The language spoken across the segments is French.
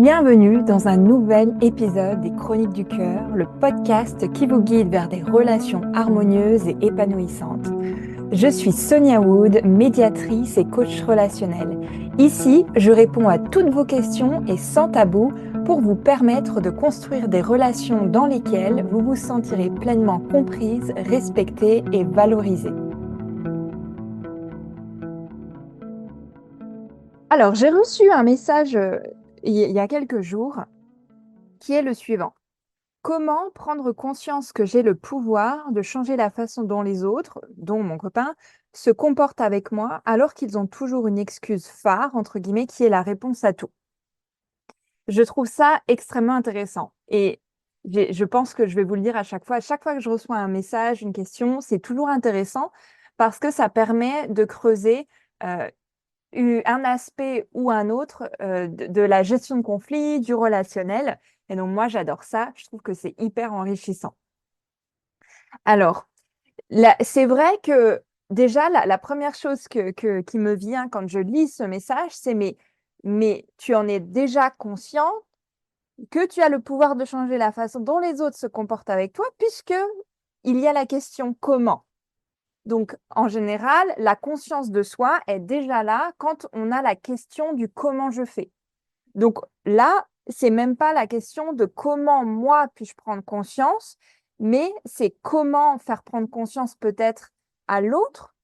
Bienvenue dans un nouvel épisode des Chroniques du Cœur, le podcast qui vous guide vers des relations harmonieuses et épanouissantes. Je suis Sonia Wood, médiatrice et coach relationnel. Ici, je réponds à toutes vos questions et sans tabou pour vous permettre de construire des relations dans lesquelles vous vous sentirez pleinement comprise, respectée et valorisée. Alors, j'ai reçu un message il y a quelques jours qui est le suivant. Comment prendre conscience que j'ai le pouvoir de changer la façon dont les autres, dont mon copain, se comportent avec moi alors qu'ils ont toujours une excuse phare, entre guillemets, qui est la réponse à tout. Je trouve ça extrêmement intéressant et je pense que je vais vous le dire à chaque fois. À chaque fois que je reçois un message, une question, c'est toujours intéressant parce que ça permet de creuser euh, un aspect ou un autre de la gestion de conflits, du relationnel. Et donc moi, j'adore ça. Je trouve que c'est hyper enrichissant. Alors, c'est vrai que déjà, la première chose qui me vient quand je lis ce message, c'est mais tu en es déjà conscient que tu as le pouvoir de changer la façon dont les autres se comportent avec toi, puisque il y a la question comment. Donc, en général, la conscience de soi est déjà là quand on a la question du comment je fais. Donc là, c'est même pas la question de comment moi puis-je prendre conscience, mais c'est comment faire prendre conscience peut-être à l'autre.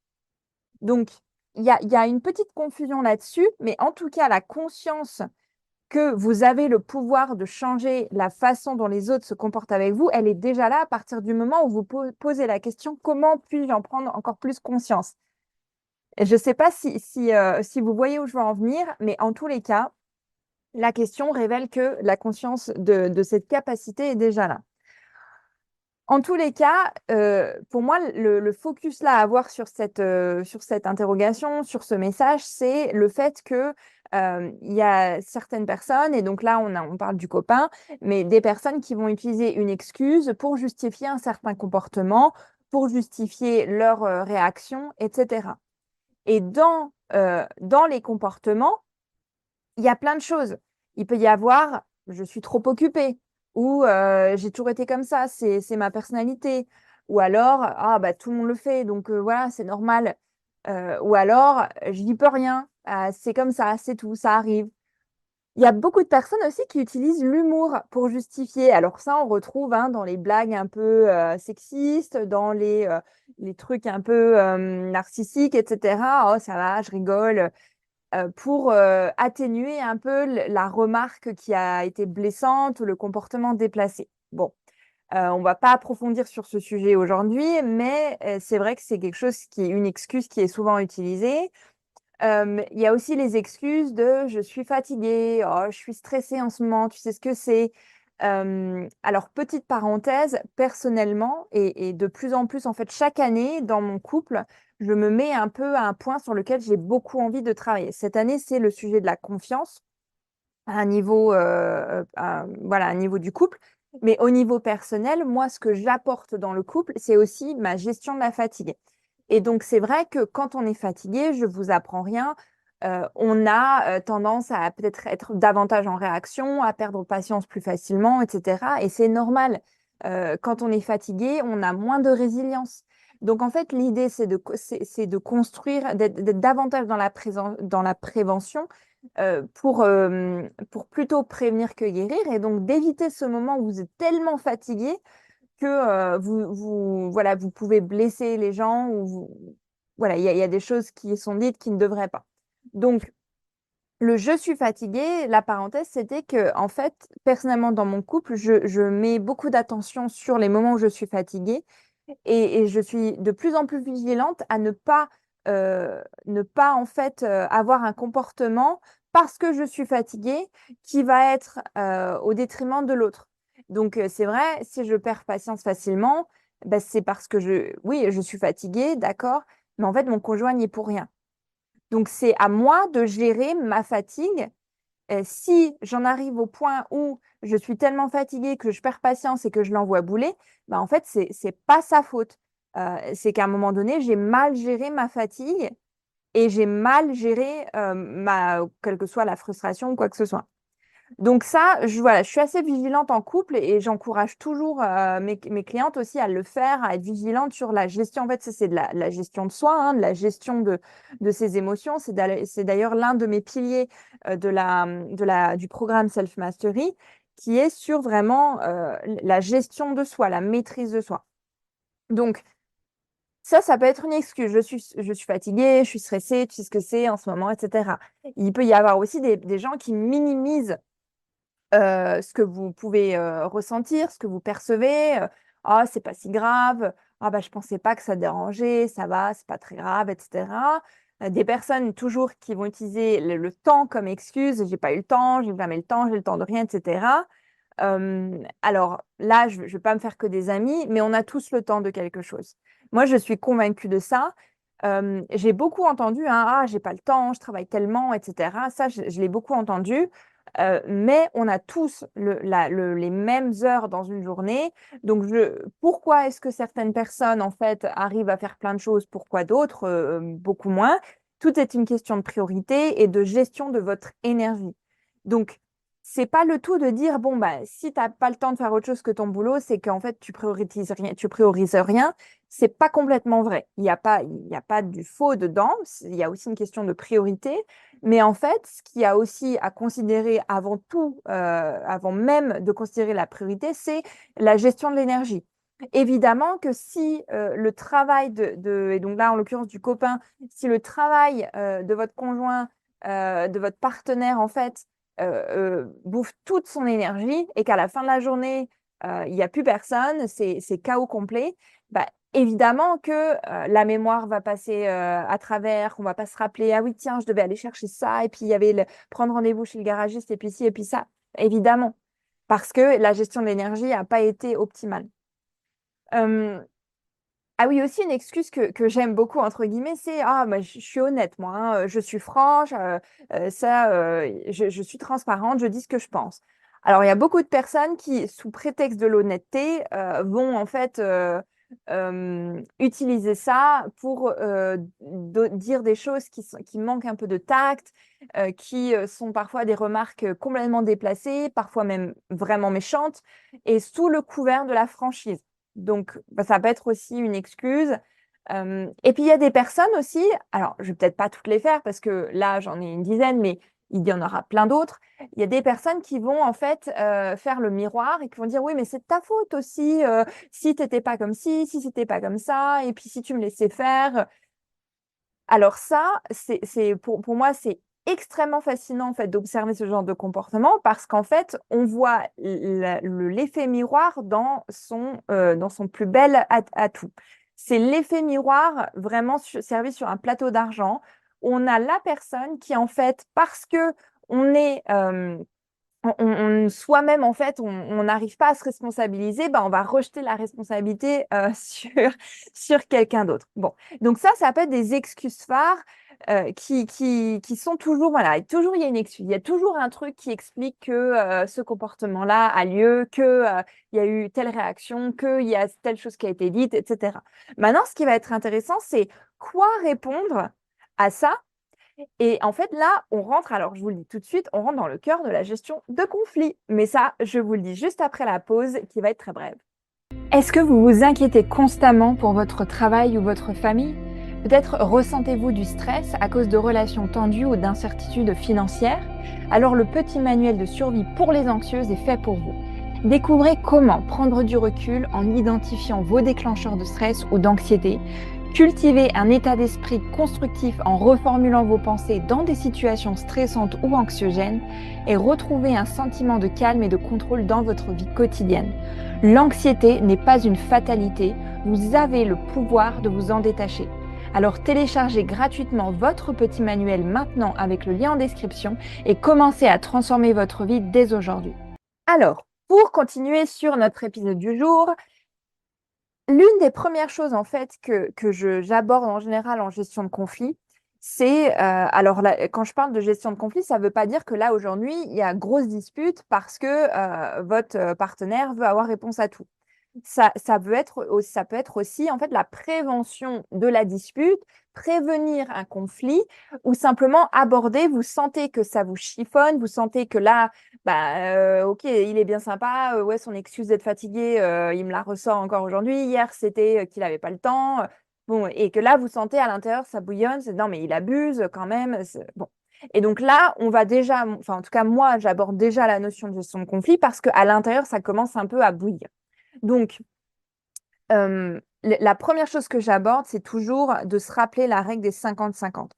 Donc, il y a une petite confusion là-dessus, mais en tout cas, la conscience que vous avez le pouvoir de changer la façon dont les autres se comportent avec vous, elle est déjà là à partir du moment où vous posez la question comment puis-je en prendre encore plus conscience? Et je ne sais pas si vous voyez où je veux en venir, mais en tous les cas, la question révèle que la conscience de cette capacité est déjà là. En tous les cas, pour moi, le focus là à avoir sur cette interrogation, sur ce message, c'est le fait que, il y a certaines personnes et donc là, on parle du copain, mais des personnes qui vont utiliser une excuse pour justifier un certain comportement, pour justifier leur, réaction et cetera. Et dans les comportements, il y a plein de choses. Il peut y avoir: «Je suis trop occupée» ou «J'ai toujours été comme ça, c'est ma personnalité» ou alors: «Ah bah, tout le monde le fait donc voilà, c'est normal». Ou alors: «J'y peux rien, c'est comme ça, c'est tout, ça arrive». Il y a beaucoup de personnes aussi qui utilisent l'humour pour justifier. Alors ça, on retrouve, hein, dans les blagues un peu, sexistes, dans les trucs un peu, narcissiques et cetera. «Oh ça va, je rigole», pour, atténuer un peu la remarque qui a été blessante ou le comportement déplacé. Bon, on va pas approfondir sur ce sujet aujourd'hui, mais c'est vrai que c'est quelque chose qui est une excuse qui est souvent utilisée. Il y a aussi les excuses de: «Je suis fatiguée», «Oh, je suis stressée en ce moment», tu sais ce que c'est? Alors petite parenthèse, personnellement et de plus en plus, en fait, chaque année dans mon couple, je me mets un peu à un point sur lequel j'ai beaucoup envie de travailler. Cette année, c'est le sujet de la confiance à un niveau, voilà, à un niveau du couple. Mais au niveau personnel, moi, ce que j'apporte dans le couple, c'est aussi ma gestion de la fatigue. Et donc, c'est vrai que quand on est fatigué, je vous apprends rien, on a, tendance à peut-être être davantage en réaction, à perdre patience plus facilement et cetera et c'est normal. Quand on est fatigué, on a moins de résilience. Donc en fait, l'idée, c'est de construire, d'être davantage dans la prévention, pour plutôt prévenir que guérir et donc d'éviter ce moment où vous êtes tellement fatigué que, voilà, vous pouvez blesser les gens ou voilà, il y a des choses qui sont dites qui ne devraient pas. Donc le «je suis fatiguée», la parenthèse, c'était que en fait, personnellement dans mon couple, je mets beaucoup d'attention sur les moments où je suis fatiguée et je suis de plus en plus vigilante à ne pas en fait, avoir un comportement parce que je suis fatiguée qui va être, au détriment de l'autre. Donc c'est vrai, si je perds patience facilement, bah, c'est parce que oui, je suis fatiguée, d'accord, mais en fait mon conjoint n'y est pour rien. Donc c'est à moi de gérer ma fatigue. Si j'en arrive au point où je suis tellement fatiguée que je perds patience et que je l'envoie bouler, bah, en fait, c'est pas sa faute. C'est qu'à un moment donné, j'ai mal géré ma fatigue et j'ai mal géré, quelle que soit la frustration ou quoi que ce soit. Donc ça, voilà, je suis assez vigilante en couple et j'encourage toujours mes clientes aussi à le faire, à être vigilante sur la gestion. En fait, c'est de la gestion de soi, hein, de la gestion de ses émotions. C'est d'ailleurs l'un de mes piliers du programme Self Mastery qui est sur vraiment la gestion de soi, la maîtrise de soi. Donc, ça peut être une excuse. Je suis fatiguée, je suis stressée, tu sais ce que c'est en ce moment, etc. Il peut y avoir aussi des gens qui minimisent ce que vous pouvez ressentir, ce que vous percevez. Ah, c'est pas si grave. Ah, bah, je pensais pas que ça dérangeait. Ça va, c'est pas très grave, etc. Des personnes toujours qui vont utiliser le temps comme excuse. J'ai pas eu le temps, j'ai jamais le temps, j'ai le temps de rien, etc. Alors là, je ne vais pas me faire que des amis, mais on a tous le temps de quelque chose. Moi, je suis convaincue de ça. J'ai beaucoup entendu, hein, ah, j'ai pas le temps, je travaille tellement, etc. Ça, je l'ai beaucoup entendu. Mais on a tous les mêmes heures dans une journée. Donc, pourquoi est-ce que certaines personnes, en fait, arrivent à faire plein de choses, pourquoi d'autres, beaucoup moins? Tout est une question de priorité et de gestion de votre énergie. Donc, c'est pas le tout de dire, bon, bah, si tu n'as pas le temps de faire autre chose que ton boulot, c'est qu'en fait, tu priorises rien, tu priorises rien. C'est pas complètement vrai. Il y a pas du faux dedans. Il y a aussi une question de priorité. Mais en fait, ce qu'il y a aussi à considérer avant tout, avant même de considérer la priorité, c'est la gestion de l'énergie. Évidemment que si le travail et donc là, en l'occurrence du copain, si le travail de votre conjoint, de votre partenaire, en fait, bouffe toute son énergie et qu'à la fin de la journée, il n'y a plus personne, c'est chaos complet, bah, évidemment que la mémoire va passer à travers, qu'on ne va pas se rappeler, ah oui, tiens, je devais aller chercher ça, et puis il y avait prendre rendez-vous chez le garagiste, et puis ci, et puis ça, évidemment, parce que la gestion de l'énergie n'a pas été optimale. Euh, ah oui, aussi une excuse que j'aime beaucoup, entre guillemets, c'est ah, bah, je suis honnête, moi, hein, je suis franche, je suis transparente, je dis ce que je pense. Alors, il y a beaucoup de personnes qui, sous prétexte de l'honnêteté, vont en fait utiliser ça pour dire des choses qui manquent un peu de tact, qui sont parfois des remarques complètement déplacées, parfois même vraiment méchantes, et sous le couvert de la franchise. Donc, bah, ça peut être aussi une excuse. Et puis, il y a des personnes aussi, alors je vais peut-être pas toutes les faire parce que là, j'en ai une dizaine, mais il y en aura plein d'autres. Il y a des personnes qui vont en fait faire le miroir et qui vont dire, oui, mais c'est de ta faute aussi, si tu n'étais pas comme ci, si c'était pas comme ça, et puis si tu me laissais faire. Alors ça, pour moi, c'est extrêmement fascinant en fait d'observer ce genre de comportement parce qu'en fait, on voit l'effet miroir dans son plus bel atout. C'est l'effet miroir vraiment servi sur un plateau d'argent. On a la personne qui en fait, parce que on est soi-même, en fait, on n'arrive pas à se responsabiliser, ben, on va rejeter la responsabilité sur quelqu'un d'autre. Bon, donc ça peut être des excuses phares qui sont toujours, voilà, et toujours il y a une excuse, il y a toujours un truc qui explique que ce comportement-là a lieu, que il y a eu telle réaction, qu'il y a telle chose qui a été dite, etc. Maintenant, ce qui va être intéressant, c'est quoi répondre à ça et en fait, là, on rentre, alors je vous le dis tout de suite, on rentre dans le cœur de la gestion de conflits. Mais ça, je vous le dis juste après la pause qui va être très brève. Est-ce que vous vous inquiétez constamment pour votre travail ou votre famille? Peut-être ressentez-vous du stress à cause de relations tendues ou d'incertitudes financières? Alors le petit manuel de survie pour les anxieuses est fait pour vous. Découvrez comment prendre du recul en identifiant vos déclencheurs de stress ou d'anxiété. Cultivez un état d'esprit constructif en reformulant vos pensées dans des situations stressantes ou anxiogènes et retrouvez un sentiment de calme et de contrôle dans votre vie quotidienne. L'anxiété n'est pas une fatalité, vous avez le pouvoir de vous en détacher. Alors téléchargez gratuitement votre petit manuel maintenant avec le lien en description et commencez à transformer votre vie dès aujourd'hui. Alors, pour continuer sur notre épisode du jour, l'une des premières choses en fait que j'aborde en général en gestion de conflit, c'est, alors là, quand je parle de gestion de conflit, ça ne veut pas dire que là aujourd'hui, il y a grosse dispute parce que votre partenaire veut avoir réponse à tout. ça peut être aussi en fait la prévention de la dispute, prévenir un conflit ou simplement aborder, vous sentez que ça vous chiffonne, vous sentez que là, ok, il est bien sympa, ouais, son excuse d'être fatigué, il me la ressort encore aujourd'hui. Hier, c'était qu'il n'avait pas le temps. Bon, et que là, vous sentez à l'intérieur, ça bouillonne, non, mais il abuse quand même. Bon. Et donc là, on va déjà, enfin, en tout cas, moi, j'aborde déjà la notion de gestion de conflit parce qu'à l'intérieur, ça commence un peu à bouillir. Donc, la première chose que j'aborde, c'est toujours de se rappeler la règle des 50-50.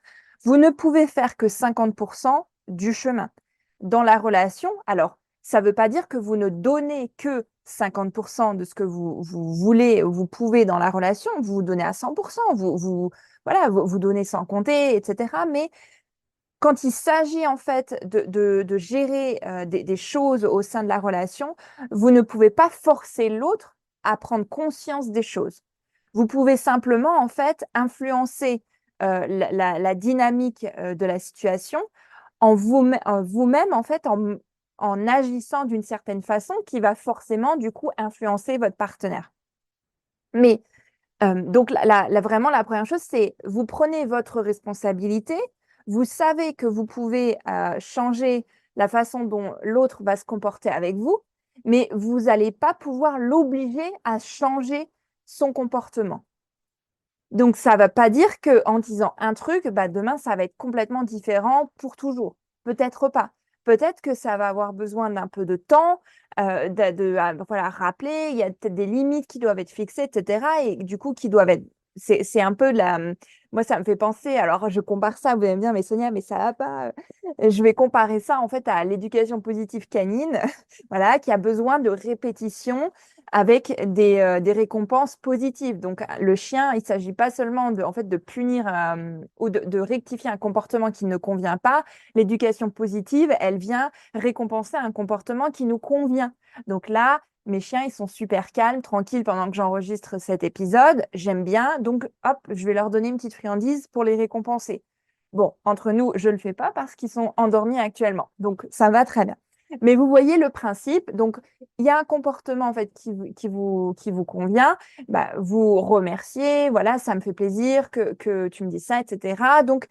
Vous ne pouvez faire que 50% du chemin. Dans la relation, alors, ça ne veut pas dire que vous ne donnez que 50% de ce que vous voulez, vous pouvez dans la relation, vous donnez à 100%, voilà, vous donnez sans compter, etc. Mais quand il s'agit en fait de gérer des choses au sein de la relation, vous ne pouvez pas forcer l'autre à prendre conscience des choses. Vous pouvez simplement en fait influencer la dynamique de la situation en vous-même en fait en agissant d'une certaine façon qui va forcément du coup influencer votre partenaire. Mais donc, vraiment, la première chose, c'est vous prenez votre responsabilité, vous savez que vous pouvez changer la façon dont l'autre va se comporter avec vous, mais vous n'allez pas pouvoir l'obliger à changer son comportement. Donc, ça ne va pas dire qu'en disant un truc, demain, ça va être complètement différent pour toujours. Peut-être pas. Peut-être que ça va avoir besoin d'un peu de temps, voilà, rappeler, il y a peut-être des limites qui doivent être fixées, etc. Et du coup, qui doivent être. C'est un peu la. Moi, ça me fait penser, alors je compare ça, vous allez me dire, mais Sonia, mais ça va pas. Je vais comparer ça en fait à l'éducation positive canine, voilà, qui a besoin de répétition avec des récompenses positives. Donc, le chien, il ne s'agit pas seulement en fait, de punir ou de rectifier un comportement qui ne convient pas. L'éducation positive, elle vient récompenser un comportement qui nous convient. Donc là, mes chiens, ils sont super calmes, tranquilles pendant que j'enregistre cet épisode. J'aime bien. Donc, hop, je vais leur donner une petite friandise pour les récompenser. Bon, entre nous, je ne le fais pas parce qu'ils sont endormis actuellement. Donc, ça va très bien. Mais vous voyez le principe. Donc, il y a un comportement en fait qui vous convient, vous remerciez, voilà, ça me fait plaisir que tu me dis ça, etc. Donc,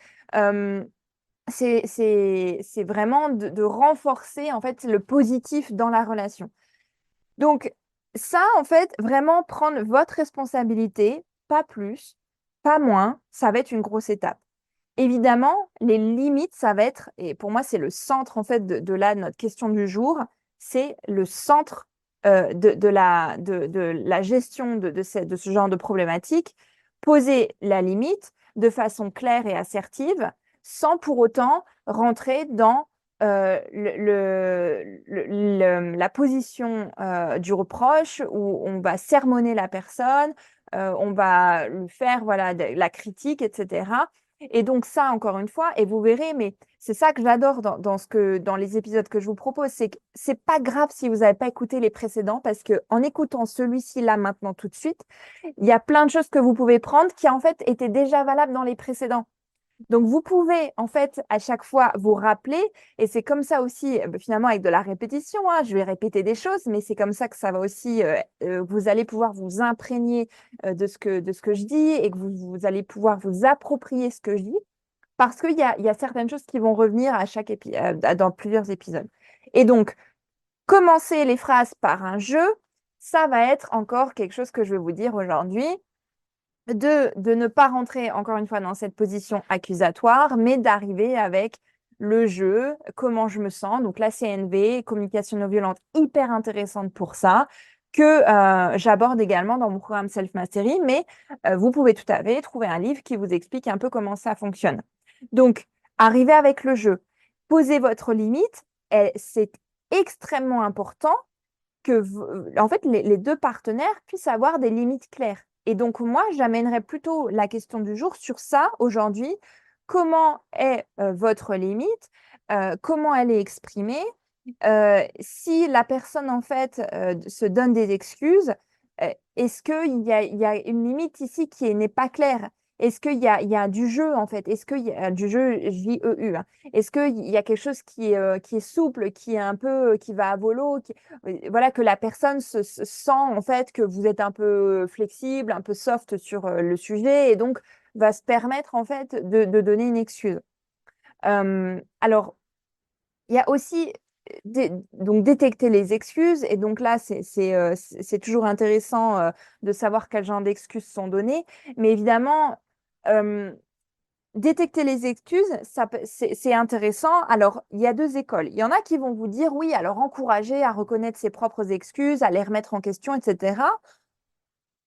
c'est vraiment de renforcer en fait le positif dans la relation. Donc, ça, en fait, vraiment prendre votre responsabilité, pas plus, pas moins, ça va être une grosse étape. Évidemment, les limites, ça va être, et pour moi, c'est le centre en fait de notre question du jour, c'est le centre de la gestion de ce genre de problématique. Poser la limite de façon claire et assertive, sans pour autant rentrer dans la position du reproche où on va sermonner la personne, on va lui faire voilà, la critique, etc. Et donc ça, encore une fois, et vous verrez, mais c'est ça que j'adore dans les épisodes que je vous propose, c'est que c'est pas grave si vous n'avez pas écouté les précédents, parce que en écoutant celui-ci là maintenant tout de suite, il y a plein de choses que vous pouvez prendre qui en fait étaient déjà valables dans les précédents. Donc, vous pouvez, en fait, à chaque fois vous rappeler, et c'est comme ça aussi, finalement, avec de la répétition, hein, je vais répéter des choses, mais c'est comme ça que ça va aussi, vous allez pouvoir vous imprégner de ce que je dis et que vous allez pouvoir vous approprier ce que je dis, parce qu'il y a certaines choses qui vont revenir à dans plusieurs épisodes. Et donc, commencer les phrases par un jeu, ça va être encore quelque chose que je vais vous dire aujourd'hui de ne pas rentrer encore une fois dans cette position accusatoire, mais d'arriver avec le jeu, comment je me sens. Donc la CNV, communication non violente, hyper intéressante pour ça, que j'aborde également dans mon programme Self Mastery, mais vous pouvez tout à fait trouver un livre qui vous explique un peu comment ça fonctionne. Donc, arrivez avec le jeu, posez votre limite, c'est extrêmement important que en fait, les deux partenaires puissent avoir des limites claires. Et donc, moi, j'amènerais plutôt la question du jour sur ça aujourd'hui. Comment est votre limite? Comment elle est exprimée? Si la personne, en fait, se donne des excuses, est-ce qu'il y a une limite ici qui n'est pas claire? il y a du jeu, en fait? Est-ce qu'il y a du jeu, JEU, hein? Est-ce qu'il y a quelque chose qui est souple, qui est un peu, qui va à volo, voilà, que la personne se sent, en fait, que vous êtes un peu flexible, un peu soft sur le sujet, et donc va se permettre, en fait, de donner une excuse. Alors, il y a aussi donc détecter les excuses. Et donc là, c'est toujours intéressant de savoir quel genre d'excuses sont données. Mais évidemment, euh, détecter les excuses, c'est intéressant. Alors, il y a deux écoles. Il y en a qui vont vous dire, oui, alors encourager à reconnaître ses propres excuses, à les remettre en question, etc.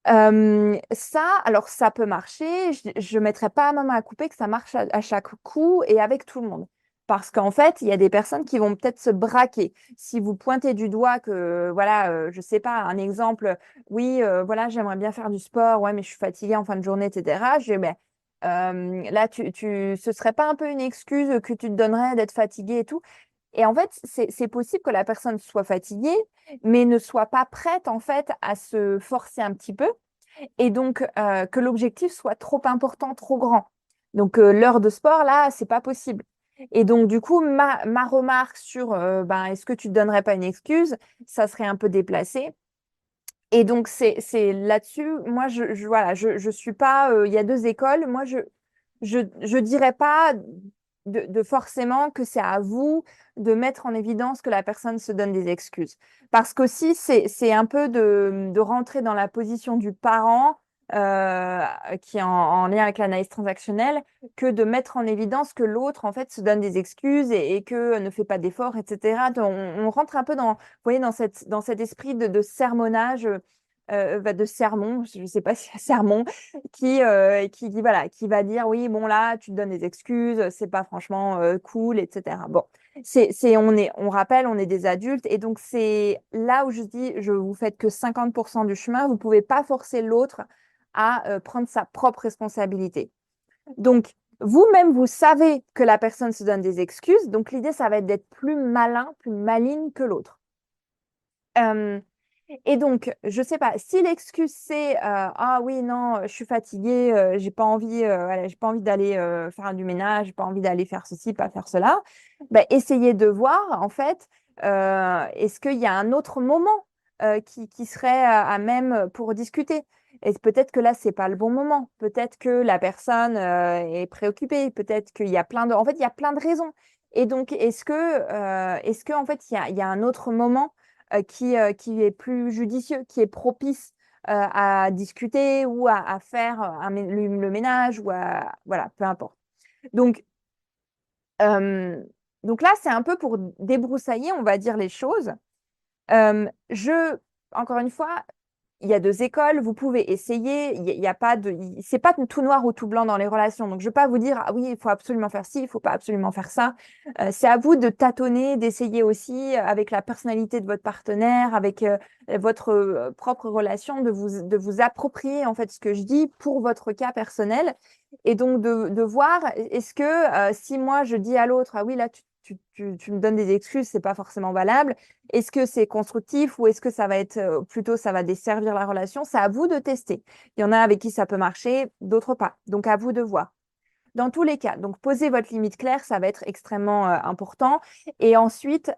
Ça, alors ça peut marcher. Je ne mettrai pas ma main à couper que ça marche à chaque coup et avec tout le monde. Parce qu'en fait, il y a des personnes qui vont peut-être se braquer. Si vous pointez du doigt que, voilà, je ne sais pas, un exemple, oui, voilà, j'aimerais bien faire du sport, ouais, mais je suis fatiguée en fin de journée, etc. Ben, là, ce serait pas un peu une excuse que tu te donnerais d'être fatiguée et tout. Et en fait, c'est possible que la personne soit fatiguée, mais ne soit pas prête, en fait, à se forcer un petit peu et donc que l'objectif soit trop important, trop grand. Donc l'heure de sport, là, c'est pas possible. Et donc du coup, ma remarque sur ben, est-ce que tu ne te donnerais pas une excuse, ça serait un peu déplacé. Et donc c'est là-dessus, moi voilà, je suis pas, il y a deux écoles. Moi je dirais pas de forcément que c'est à vous de mettre en évidence que la personne se donne des excuses. Parce qu'aussi, c'est un peu de rentrer dans la position du parent euh, qui est en lien avec l'analyse transactionnelle, que de mettre en évidence que l'autre, en fait, se donne des excuses et que ne fait pas d'efforts, etc. Donc, on rentre un peu dans, vous voyez, dans cet esprit de sermonnage, bah, de sermon, je ne sais pas si c'est sermon, voilà, qui va dire oui, bon là, tu te donnes des excuses, c'est pas franchement cool, etc. Bon, on rappelle, on est des adultes, et donc c'est là où je dis, je vous faites que 50% du chemin, vous pouvez pas forcer l'autre à prendre sa propre responsabilité. Donc, vous-même, vous savez que la personne se donne des excuses, donc l'idée, ça va être d'être plus malin, plus maligne que l'autre. Euh, et donc, je sais pas, si l'excuse c'est ah oui, non, je suis fatiguée, j'ai pas envie, voilà, j'ai pas envie d'aller faire du ménage, j'ai pas envie d'aller faire ceci, pas faire cela, bah, essayez de voir en fait, est-ce qu'il y a un autre moment qui serait à même pour discuter? Et peut-être que là, c'est pas le bon moment. Peut-être que la personne est préoccupée. Peut-être qu'il y a plein de, en fait, il y a plein de raisons. Et donc, est-ce que en fait, il y a un autre moment qui est plus judicieux, qui est propice à discuter ou à faire le ménage ou à, voilà, peu importe. Donc, euh, donc là, c'est un peu pour débroussailler, on va dire, les choses. Je, encore une fois, il y a deux écoles, vous pouvez essayer, il y a pas de, c'est pas tout noir ou tout blanc dans les relations. Donc, je vais pas vous dire, ah oui, il faut absolument faire ci, il faut pas absolument faire ça. C'est à vous de tâtonner, d'essayer aussi avec la personnalité de votre partenaire, avec votre propre relation, de vous approprier en fait ce que je dis pour votre cas personnel. Et donc, de voir, est-ce que si moi je dis à l'autre, ah oui, là, tu me donnes des excuses, c'est pas forcément valable. Est-ce que c'est constructif ou est-ce que ça va être plutôt ça va desservir la relation? C'est à vous de tester. Il y en a avec qui ça peut marcher, d'autres pas. Donc à vous de voir. Dans tous les cas, donc poser votre limite claire, ça va être extrêmement important. Et ensuite,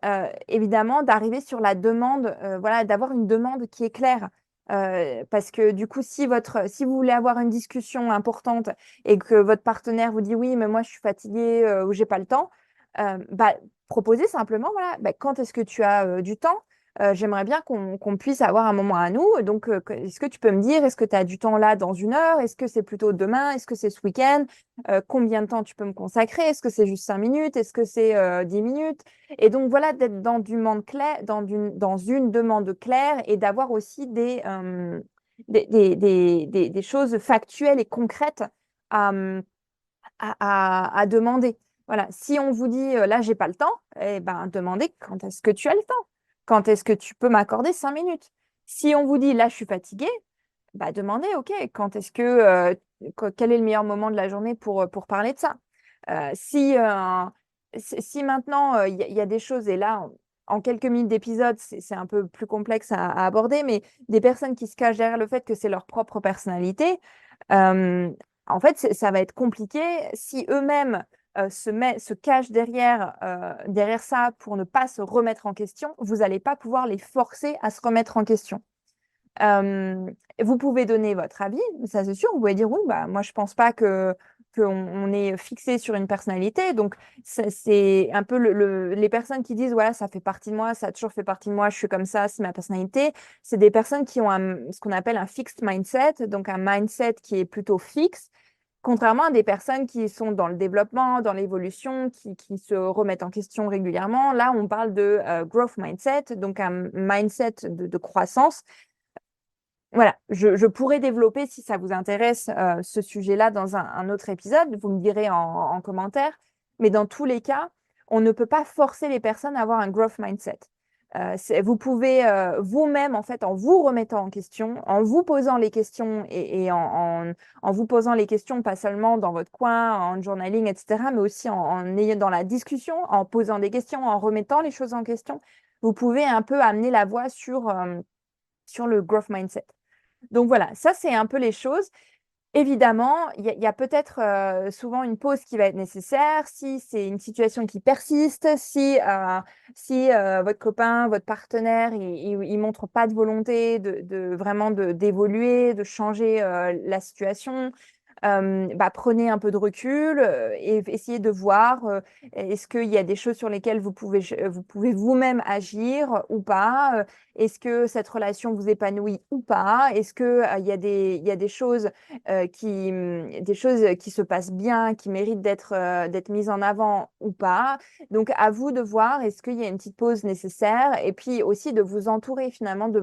évidemment, d'arriver sur la demande, voilà, d'avoir une demande qui est claire. Parce que du coup, si vous voulez avoir une discussion importante et que votre partenaire vous dit oui, mais moi je suis fatiguée ou j'ai pas le temps, bah, proposez simplement, voilà, bah, quand est-ce que tu as du temps? J'aimerais bien qu'on puisse avoir un moment à nous. Donc, est-ce que tu peux me dire, est-ce que tu as du temps là dans une heure? Est-ce que c'est plutôt demain? Est-ce que c'est ce week-end? Combien de temps tu peux me consacrer? Est-ce que c'est juste 5 minutes? Est-ce que c'est 10 minutes? Et donc voilà, d'être dans du demande clair, dans une demande claire et d'avoir aussi des choses factuelles et concrètes à, à demander. Voilà, si on vous dit là, j'ai pas le temps, eh ben, demandez quand est-ce que tu as le temps? Quand est-ce que tu peux m'accorder 5 minutes? Si on vous dit là, je suis fatiguée, bah, demandez, OK, quand est-ce que, quel est le meilleur moment de la journée pour parler de ça? Si maintenant, il y a des choses, et là, en quelques minutes d'épisode, c'est un peu plus complexe aborder, mais des personnes qui se cachent derrière le fait que c'est leur propre personnalité, En fait, ça va être compliqué si eux-mêmes se cachent derrière ça pour ne pas se remettre en question. Vous n'allez pas pouvoir les forcer à se remettre en question. Euh, Vous pouvez donner votre avis, ça c'est sûr. Vous pouvez dire oui, bah moi je pense pas que qu'on est fixé sur une personnalité. Donc c'est un peu les personnes qui disent voilà, ça fait partie de moi, ça a toujours fait partie de moi, je suis comme ça, c'est ma personnalité. C'est des personnes qui ont ce qu'on appelle un fixed mindset, donc un mindset qui est plutôt fixe. Contrairement à des personnes qui sont dans le développement, dans l'évolution, qui se remettent en question régulièrement, là, on parle de growth mindset, donc un mindset de croissance. Voilà, je pourrais développer, si ça vous intéresse, ce sujet-là dans un autre épisode. Vous me direz en commentaire. Mais dans tous les cas, on ne peut pas forcer les personnes à avoir un growth mindset. Vous pouvez vous-même, en fait, en vous remettant en question, en vous posant les questions et en vous posant les questions, pas seulement dans votre coin, en journaling, etc., mais aussi en ayant dans la discussion, en posant des questions, en remettant les choses en question, vous pouvez un peu amener la voix sur le growth mindset. Donc voilà, ça c'est un peu les choses. Évidemment, il y a peut-être souvent une pause qui va être nécessaire si c'est une situation qui persiste, si votre copain, votre partenaire, il montre pas de volonté vraiment d'évoluer, de changer la situation. Bah, prenez un peu de recul et essayez de voir est-ce qu'il y a des choses sur lesquelles vous pouvez vous-même agir ou pas. Est-ce que cette relation vous épanouit ou pas? Est-ce que il y a des choses des choses qui se passent bien, qui méritent d'être mises en avant ou pas? Donc à vous de voir est-ce qu'il y a une petite pause nécessaire et puis aussi de vous entourer finalement, de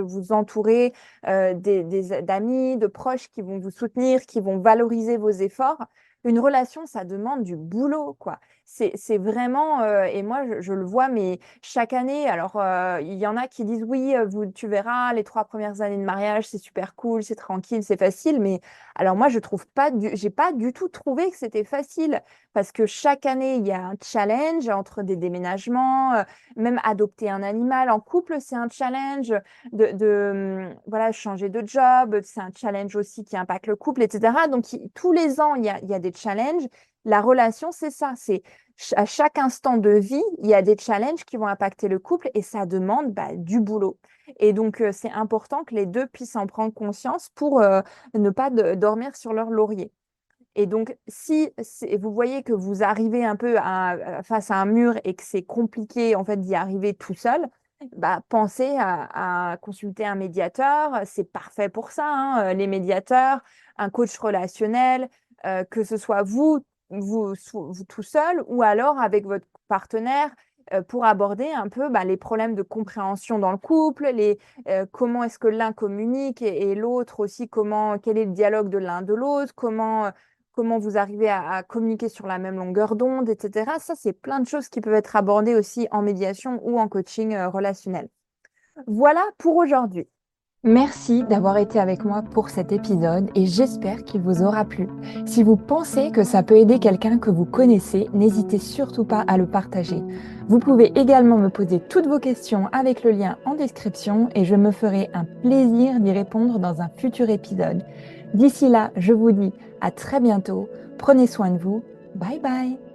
vous entourer d'amis, de proches qui vont vous soutenir, qui vont valoriser vos efforts. Une relation, ça demande du boulot, quoi. C'est vraiment, et moi je le vois, mais chaque année, alors il y en a qui disent oui, tu verras, les 3 premières années de mariage, c'est super cool, c'est tranquille, c'est facile, mais alors moi je trouve pas, j'ai pas du tout trouvé que c'était facile, parce que chaque année, il y a un challenge entre des déménagements, même adopter un animal en couple, c'est un challenge voilà, changer de job, c'est un challenge aussi qui impacte le couple, etc. Donc, tous les ans, il y a des challenges. La relation, c'est ça. C'est à chaque instant de vie, il y a des challenges qui vont impacter le couple et ça demande bah, du boulot. Et donc, c'est important que les deux puissent en prendre conscience pour ne pas dormir sur leur laurier. Et donc, si vous voyez que vous arrivez un peu face à un mur et que c'est compliqué en fait d'y arriver tout seul, bah, pensez à consulter un médiateur. C'est parfait pour ça, hein, les médiateurs, un coach relationnel, que ce soit vous tout seul ou alors avec votre partenaire pour aborder un peu bah, les problèmes de compréhension dans le couple, comment est-ce que l'un communique et l'autre aussi, quel est le dialogue de l'un de l'autre, comment vous arrivez à communiquer sur la même longueur d'onde, etc. Ça, c'est plein de choses qui peuvent être abordées aussi en médiation ou en coaching relationnel. Voilà pour aujourd'hui. Merci d'avoir été avec moi pour cet épisode et j'espère qu'il vous aura plu. Si vous pensez que ça peut aider quelqu'un que vous connaissez, n'hésitez surtout pas à le partager. Vous pouvez également me poser toutes vos questions avec le lien en description et je me ferai un plaisir d'y répondre dans un futur épisode. D'ici là, je vous dis à très bientôt. Prenez soin de vous. Bye bye.